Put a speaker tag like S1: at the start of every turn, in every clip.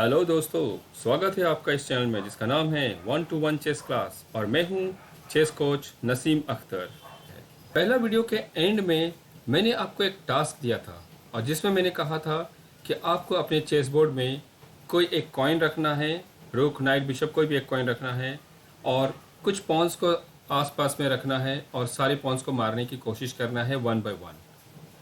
S1: Hello दोस्तों, स्वागत है आपका इस चैनल में जिसका नाम है 1-to-1 चेस क्लास और मैं हूं चेस कोच नसीम अख्तर। पहला वीडियो के एंड में मैंने आपको एक टास्क दिया था और जिसमें मैंने कहा था कि आपको अपने चेस बोर्ड में कोई एक कॉइन रखना है, रुक नाइट बिशप कोई भी एक कॉइन रखना है और कुछ पॉन्स को आसपास में रखना है और सारे पॉन्स को मारने की कोशिश करना है 1 बाय 1।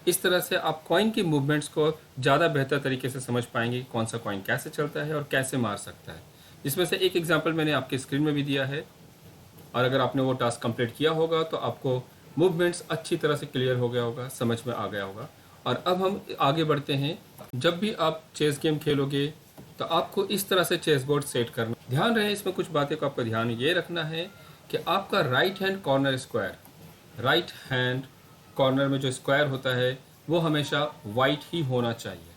S1: इस तरह से आप कॉइन की मूवमेंट्स को ज़्यादा बेहतर तरीके से समझ पाएंगे कि कौन सा कॉइन कैसे चलता है और कैसे मार सकता है। इसमें से एक एग्जांपल मैंने आपके स्क्रीन में भी दिया है और अगर आपने वो टास्क कंप्लीट किया होगा तो आपको मूवमेंट्स अच्छी तरह से क्लियर हो गया होगा, समझ में आ गया होगा। और अब हम आगे बढ़ते हैं। जब भी आप चेस गेम खेलोगे तो आपको इस तरह से चेस बोर्ड सेट करना ध्यान रहे। इसमें कुछ बातें को आपको ध्यान ये रखना है कि आपका right hand corner square, right hand corner में जो स्क्वायर होता है वो हमेशा वाइट ही होना चाहिए।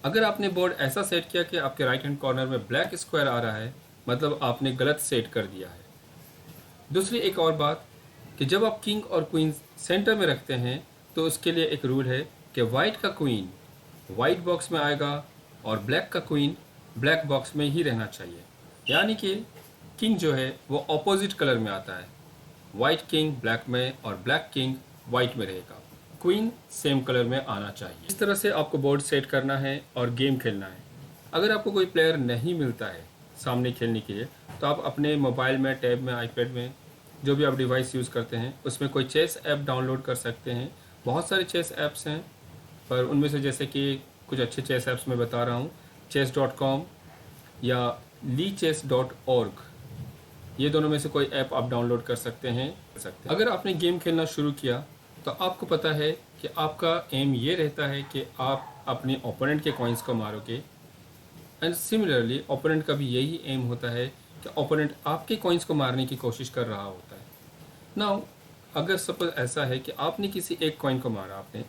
S1: अगर आपने बोर्ड ऐसा सेट किया कि आपके राइट हैंड कॉर्नर में ब्लैक स्क्वायर आ रहा है, मतलब आपने गलत सेट कर दिया है। दूसरी एक और बात कि जब आप किंग और क्वीन सेंटर में रखते हैं तो उसके लिए एक रूल है कि वाइट का क्वीन वाइट बॉक्स में आएगा और ब्लैक का क्वीन ब्लैक बॉक्स में ही रहना चाहिए। यानी कि किंग जो है वो ऑपोजिट कलर में आता है, वाइट किंग ब्लैक में और ब्लैक किंग वाइट में रहेगा। क्वीन सेम कलर में आना चाहिए। इस तरह से आपको बोर्ड सेट करना है और गेम खेलना है। अगर आपको कोई प्लेयर नहीं मिलता है सामने खेलने के लिए तो आप अपने मोबाइल में, टैब में, आईपैड में, जो भी आप डिवाइस यूज़ करते हैं उसमें कोई चेस ऐप डाउनलोड कर सकते हैं। बहुत सारे चेस ऐप्स हैं पर उनमें से जैसे कि कुछ अच्छे चेस ऐप्स मैं बता रहा हूँ, chess.com या lichess.org, ये दोनों में से कोई ऐप आप डाउनलोड कर सकते हैं। अगर आपने गेम खेलना शुरू किया तो आपको पता है कि आपका एम ये रहता है कि आप अपने ओपोनेंट के कॉइन्स को मारोगे एंड सिमिलरली ओपोनेंट का भी यही एम होता है कि ओपोनेंट आपके कॉइन्स को मारने की कोशिश कर रहा होता है। नाउ अगर सपोज ऐसा है कि आपने किसी एक कॉइन को मारा, आपने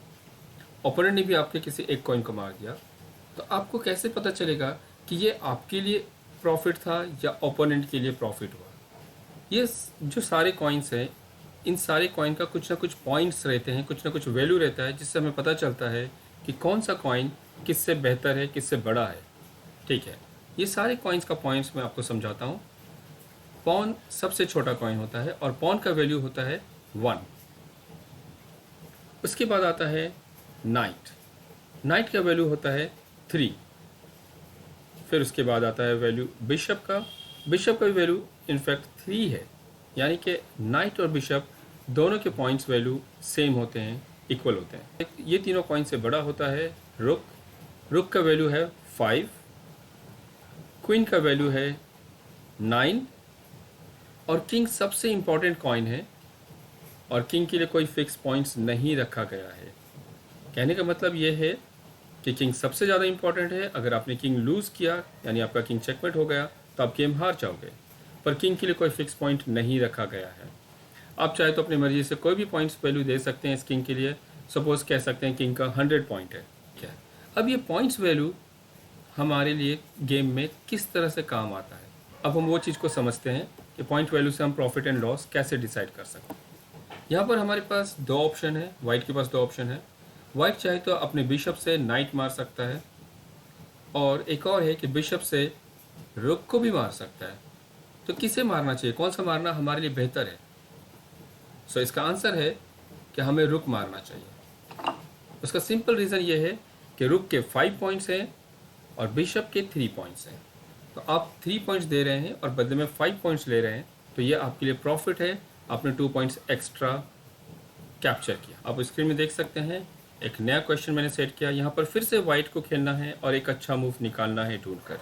S1: ओपोनेंट ने भी आपके किसी एक कॉइन को मार दिया, तो आपको कैसे पता चलेगा कि ये आपके लिए प्रॉफिट था या ओपोनेंट के लिए प्रॉफिट हुआ? ये जो सारे कॉइन्स हैं, इन सारे कॉइन का कुछ ना कुछ पॉइंट्स रहते हैं, कुछ ना कुछ वैल्यू रहता है जिससे हमें पता चलता है कि कौन सा कॉइन किससे बेहतर है, किससे बड़ा है। ठीक है, ये सारे कॉइन्स का पॉइंट्स मैं आपको समझाता हूँ। पॉन सबसे छोटा कॉइन होता है और पॉन का वैल्यू होता है 1। उसके बाद आता है नाइट, नाइट का वैल्यू होता है 3। फिर उसके बाद आता है वैल्यू बिशप का, बिशप का भी वैल्यू इनफैक्ट 3 है। यानी कि नाइट और बिशप दोनों के पॉइंट्स वैल्यू सेम होते हैं, इक्वल होते हैं। ये तीनों कॉइन से बड़ा होता है रुक, रुक का वैल्यू है 5, क्वीन का वैल्यू है 9 और किंग सबसे इम्पॉर्टेंट कॉइन है और किंग के लिए कोई फिक्स पॉइंट्स नहीं रखा गया है। कहने का मतलब ये है कि किंग सबसे ज़्यादा इंपॉर्टेंट है। अगर आपने किंग लूज़ किया यानी आपका किंग चेकमेट हो गया तो आप गेम हार जाओगे, पर किंग के लिए कोई फिक्स पॉइंट नहीं रखा गया है। आप चाहे तो अपनी मर्जी से कोई भी पॉइंट्स वैल्यू दे सकते हैं इस किंग के लिए। सपोज कह सकते हैं किंग का 100 पॉइंट है, क्या? अब ये पॉइंट्स वैल्यू हमारे लिए गेम में किस तरह से काम आता है, अब हम वो चीज़ को समझते हैं कि पॉइंट वैल्यू से हम प्रॉफिट एंड लॉस कैसे डिसाइड कर सकते हैं। यहाँ पर हमारे पास दो ऑप्शन है, वाइट के पास दो ऑप्शन है। वाइट चाहे तो अपने बिशप से नाइट मार सकता है और एक और है कि बिशप से रुक को भी मार सकता है। तो किसे मारना चाहिए, कौन सा मारना हमारे लिए बेहतर है? सो इसका आंसर है कि हमें रुक मारना चाहिए। उसका सिंपल रीज़न ये है कि रुक के 5 पॉइंट्स हैं और बिशप के 3 पॉइंट्स हैं। तो आप 3 पॉइंट्स दे रहे हैं और बदले में 5 पॉइंट्स ले रहे हैं, तो ये आपके लिए प्रॉफिट है। आपने 2 पॉइंट्स एक्स्ट्रा कैप्चर किया। आप स्क्रीन में देख सकते हैं एक नया क्वेश्चन मैंने सेट किया। यहाँ पर फिर से वाइट को खेलना है और एक अच्छा मूव निकालना है ढूंढकर।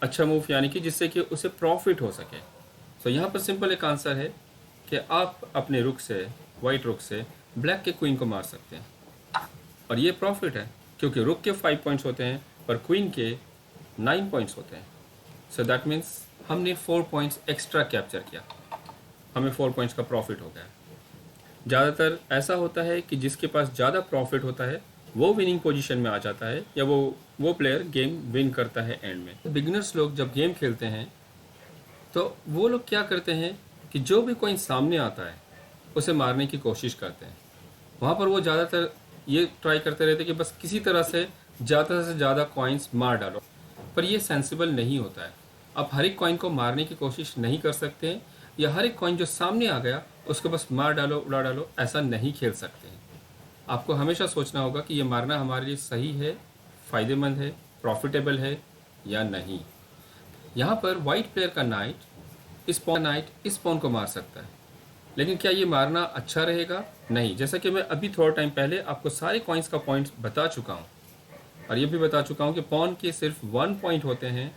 S1: अच्छा मूव यानी कि जिससे कि उसे प्रॉफिट हो सके। तो यहाँ पर सिंपल एक आंसर है कि आप अपने रुक से, वाइट रुक से ब्लैक के क्वीन को मार सकते हैं और ये प्रॉफिट है क्योंकि रुक के 5 पॉइंट्स होते हैं पर क्वीन के 9 पॉइंट्स होते हैं। सो दैट मीन्स हमने 4 पॉइंट्स एक्स्ट्रा कैप्चर किया, हमें 4 पॉइंट्स का प्रॉफिट हो गया। ज़्यादातर ऐसा होता है कि जिसके पास ज़्यादा प्रॉफिट होता है वो विनिंग पोजीशन में आ जाता है या वो प्लेयर गेम विन करता है एंड में। बिगिनर्स लोग जब गेम खेलते हैं तो वो लोग क्या करते हैं कि जो भी कोई सामने आता है उसे मारने की कोशिश करते हैं। वहाँ पर वो ज़्यादातर ये ट्राई करते रहते हैं कि बस किसी तरह से ज़्यादा कॉइन्स मार डालो। पर ये सेंसिबल नहीं होता है। आप हर एक कॉइन को मारने की कोशिश नहीं कर सकते हैं, या हर एक कॉइन जो सामने आ गया उसको बस मार डालो, उड़ा डालो, ऐसा नहीं खेल सकते हैं। आपको हमेशा सोचना होगा कि ये मारना हमारे लिए सही है, फ़ायदेमंद है, प्रॉफिटेबल है या नहीं। यहाँ पर वाइट प्लेयर का नाइट इस पॉन को मार सकता है, लेकिन क्या ये मारना अच्छा रहेगा? नहीं। जैसा कि मैं अभी थोड़ा टाइम पहले आपको सारे कॉइन्स का पॉइंट बता चुका हूँ, और ये भी बता चुका हूँ कि पॉन के सिर्फ 1 पॉइंट होते हैं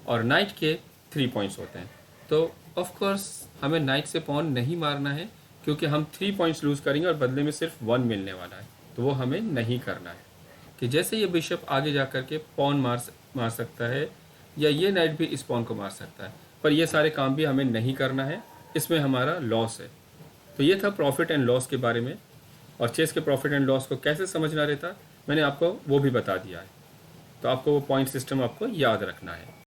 S1: और नाइट के 3 पॉइंट्स होते हैं। तो ऑफ कोर्स हमें नाइट से पॉन नहीं मारना है, क्योंकि हम 3 पॉइंट्स लूज़ करेंगे और बदले में सिर्फ 1 मिलने वाला है, तो वो हमें नहीं करना है। कि जैसे ये बिशप आगे जा कर के पॉन मार सकता है, या ये नाइट भी इस पॉन को मार सकता है, पर ये सारे काम भी हमें नहीं करना है, इसमें हमारा लॉस है। तो ये था प्रॉफिट एंड लॉस के बारे में, और चेस के प्रॉफिट एंड लॉस को कैसे समझना रहता मैंने आपको वो भी बता दिया है। तो आपको वो पॉइंट सिस्टम आपको याद रखना है।